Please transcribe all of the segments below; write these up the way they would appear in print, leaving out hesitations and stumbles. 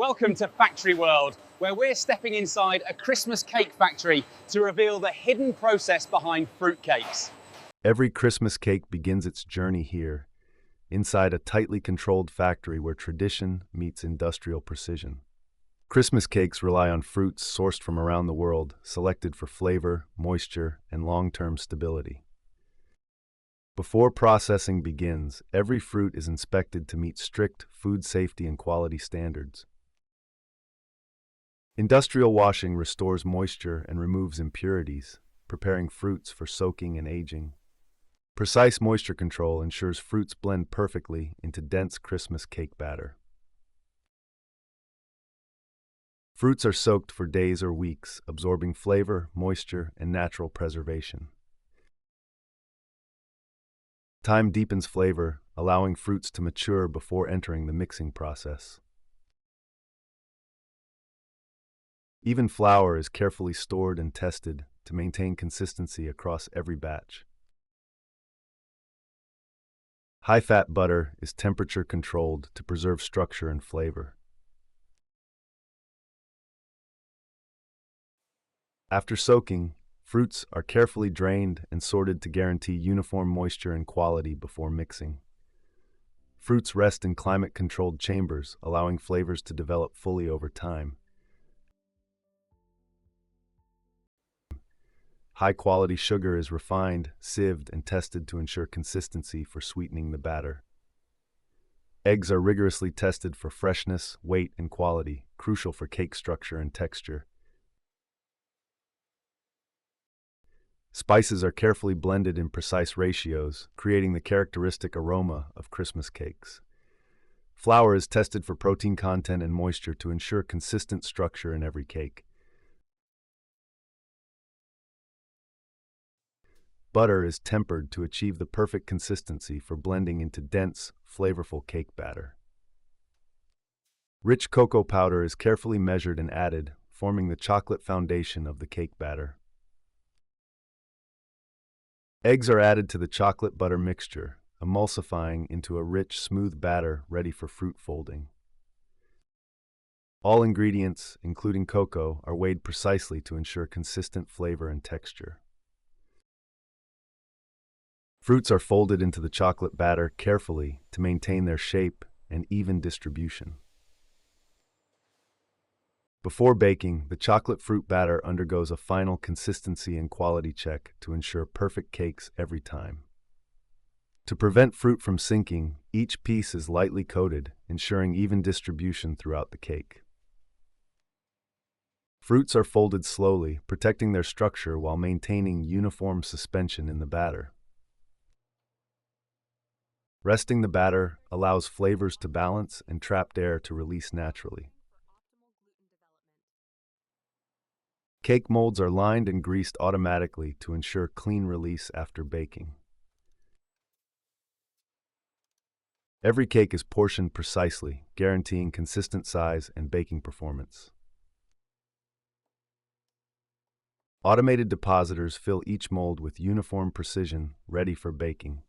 Welcome to Factory World, where we're stepping inside a Christmas cake factory to reveal the hidden process behind fruitcakes. Every Christmas cake begins its journey here, inside a tightly controlled factory where tradition meets industrial precision. Christmas cakes rely on fruits sourced from around the world, selected for flavor, moisture, and long-term stability. Before processing begins, every fruit is inspected to meet strict food safety and quality standards. Industrial washing restores moisture and removes impurities, preparing fruits for soaking and aging. Precise moisture control ensures fruits blend perfectly into dense Christmas cake batter. Fruits are soaked for days or weeks, absorbing flavor, moisture, and natural preservation. Time deepens flavor, allowing fruits to mature before entering the mixing process. Even flour is carefully stored and tested to maintain consistency across every batch. High-fat butter is temperature-controlled to preserve structure and flavor. After soaking, fruits are carefully drained and sorted to guarantee uniform moisture and quality before mixing. Fruits rest in climate-controlled chambers, allowing flavors to develop fully over time. High-quality sugar is refined, sieved, and tested to ensure consistency for sweetening the batter. Eggs are rigorously tested for freshness, weight, and quality, crucial for cake structure and texture. Spices are carefully blended in precise ratios, creating the characteristic aroma of Christmas cakes. Flour is tested for protein content and moisture to ensure consistent structure in every cake. Butter is tempered to achieve the perfect consistency for blending into dense, flavorful cake batter. Rich cocoa powder is carefully measured and added, forming the chocolate foundation of the cake batter. Eggs are added to the chocolate butter mixture, emulsifying into a rich, smooth batter ready for fruit folding. All ingredients, including cocoa, are weighed precisely to ensure consistent flavor and texture. Fruits are folded into the chocolate batter carefully to maintain their shape and even distribution. Before baking, the chocolate fruit batter undergoes a final consistency and quality check to ensure perfect cakes every time. To prevent fruit from sinking, each piece is lightly coated, ensuring even distribution throughout the cake. Fruits are folded slowly, protecting their structure while maintaining uniform suspension in the batter. Resting the batter allows flavors to balance and trapped air to release naturally. Cake molds are lined and greased automatically to ensure clean release after baking. Every cake is portioned precisely, guaranteeing consistent size and baking performance. Automated depositors fill each mold with uniform precision, ready for baking.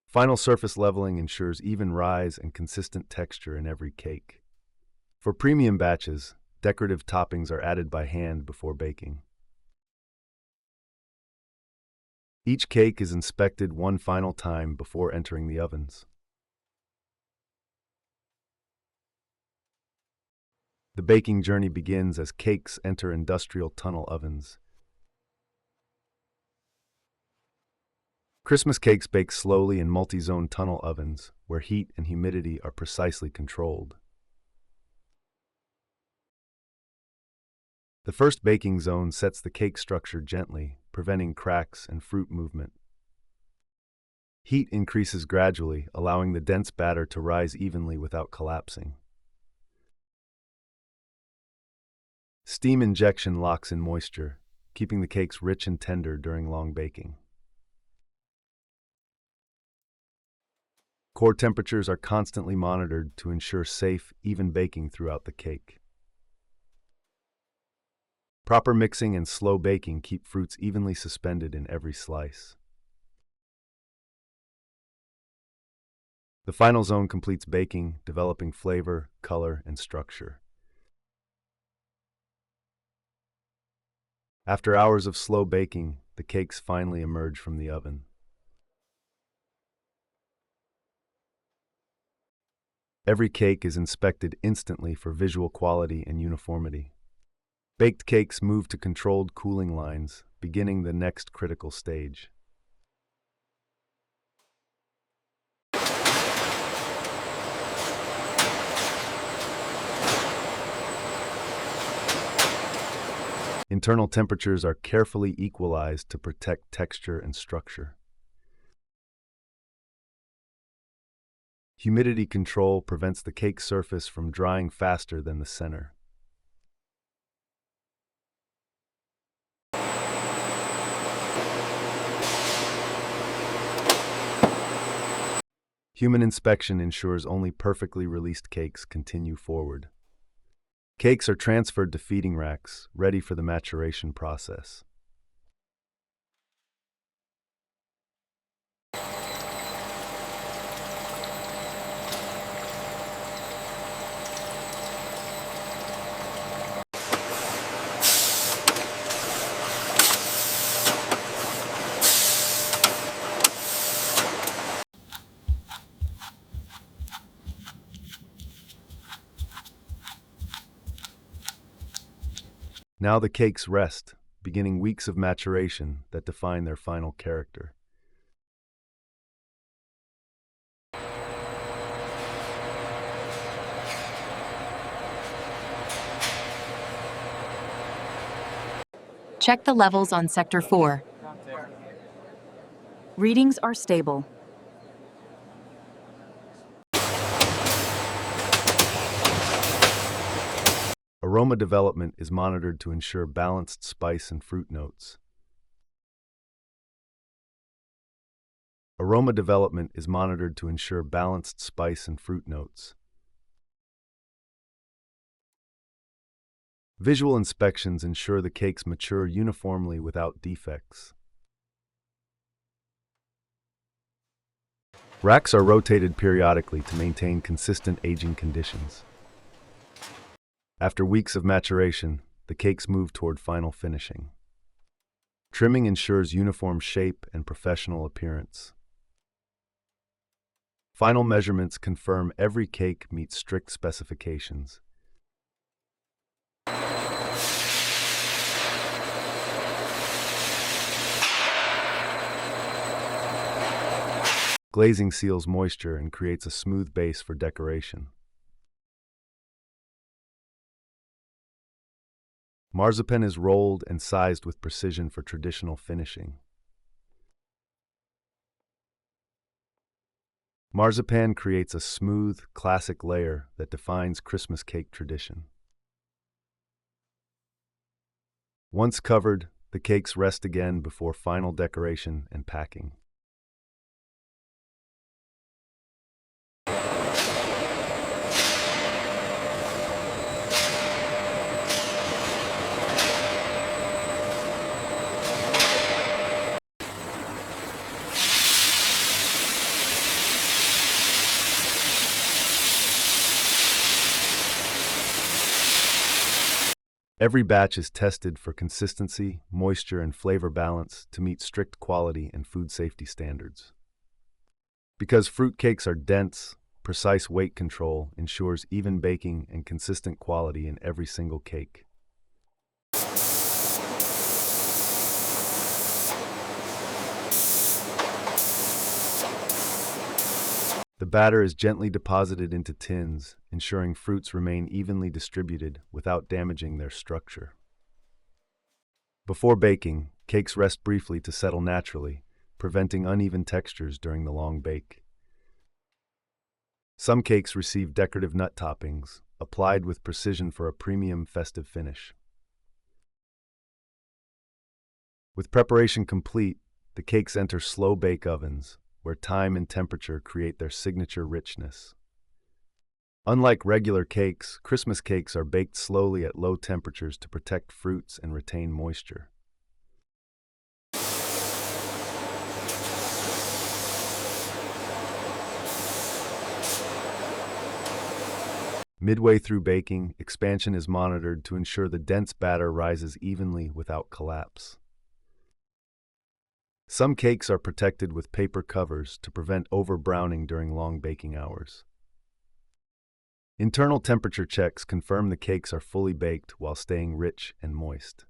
Final surface leveling ensures even rise and consistent texture in every cake. For premium batches, decorative toppings are added by hand before baking. Each cake is inspected one final time before entering the ovens. The baking journey begins as cakes enter industrial tunnel ovens. Christmas cakes bake slowly in multi-zone tunnel ovens, where heat and humidity are precisely controlled. The first baking zone sets the cake structure gently, preventing cracks and fruit movement. Heat increases gradually, allowing the dense batter to rise evenly without collapsing. Steam injection locks in moisture, keeping the cakes rich and tender during long baking. Core temperatures are constantly monitored to ensure safe, even baking throughout the cake. Proper mixing and slow baking keep fruits evenly suspended in every slice. The final zone completes baking, developing flavor, color, and structure. After hours of slow baking, the cakes finally emerge from the oven. Every cake is inspected instantly for visual quality and uniformity. Baked cakes move to controlled cooling lines, beginning the next critical stage. Internal temperatures are carefully equalized to protect texture and structure. Humidity control prevents the cake surface from drying faster than the center. Human inspection ensures only perfectly released cakes continue forward. Cakes are transferred to feeding racks, ready for the maturation process. Now the cakes rest, beginning weeks of maturation that define their final character. Check the levels on Sector 4. Readings are stable. Aroma development is monitored to ensure balanced spice and fruit notes. Aroma development is monitored to ensure balanced spice and fruit notes. Visual inspections ensure the cakes mature uniformly without defects. Racks are rotated periodically to maintain consistent aging conditions. After weeks of maturation, the cakes move toward final finishing. Trimming ensures uniform shape and professional appearance. Final measurements confirm every cake meets strict specifications. Glazing seals moisture and creates a smooth base for decoration. Marzipan is rolled and sized with precision for traditional finishing. Marzipan creates a smooth, classic layer that defines Christmas cake tradition. Once covered, the cakes rest again before final decoration and packing. Every batch is tested for consistency, moisture, and flavor balance to meet strict quality and food safety standards. Because fruit cakes are dense, precise weight control ensures even baking and consistent quality in every single cake. The batter is gently deposited into tins, ensuring fruits remain evenly distributed without damaging their structure. Before baking, cakes rest briefly to settle naturally, preventing uneven textures during the long bake. Some cakes receive decorative nut toppings, applied with precision for a premium festive finish. With preparation complete, the cakes enter slow bake ovens, where time and temperature create their signature richness. Unlike regular cakes, Christmas cakes are baked slowly at low temperatures to protect fruits and retain moisture. Midway through baking, expansion is monitored to ensure the dense batter rises evenly without collapse. Some cakes are protected with paper covers to prevent over-browning during long baking hours. Internal temperature checks confirm the cakes are fully baked while staying rich and moist.